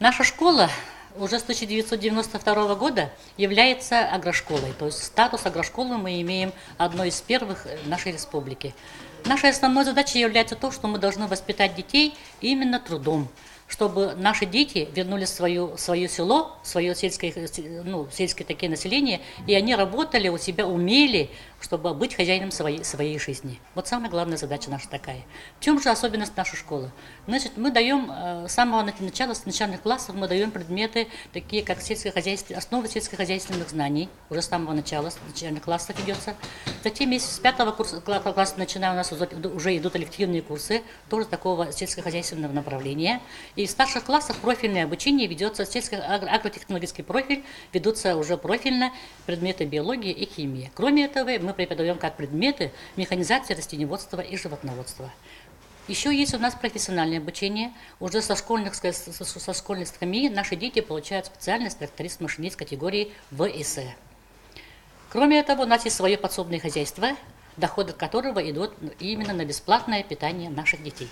Наша школа уже с 1992 года является агрошколой, то есть статус агрошколы мы имеем одной из первых в нашей республике. Нашей основной задачей является то, что мы должны воспитать детей именно трудом, чтобы наши дети вернулись в свое село, в свое сельское, сельское такие население, и они работали у себя, умели, чтобы быть хозяином своей жизни. Вот самая главная задача наша такая. В чем же особенность нашей школы? Значит, мы даем с самого начала, с начальных классов, мы даем предметы, такие как основы сельскохозяйственных знаний, уже с самого начала, с начальных классов ведется. Затем с 5 класса начиная у нас уже идут элективные курсы, тоже такого сельскохозяйственного направления. И в старших классах профильное обучение ведется, агротехнологический профиль, ведутся уже профильно предметы биологии и химии. Кроме этого, мы преподаем как предметы механизации растениеводства и животноводства. Еще есть у нас профессиональное обучение. Уже со школьных скамьи наши дети получают специальность тракторист-машинист категории В и С. Кроме этого, у нас есть свое подсобное хозяйство, доходы которого идут именно на бесплатное питание наших детей.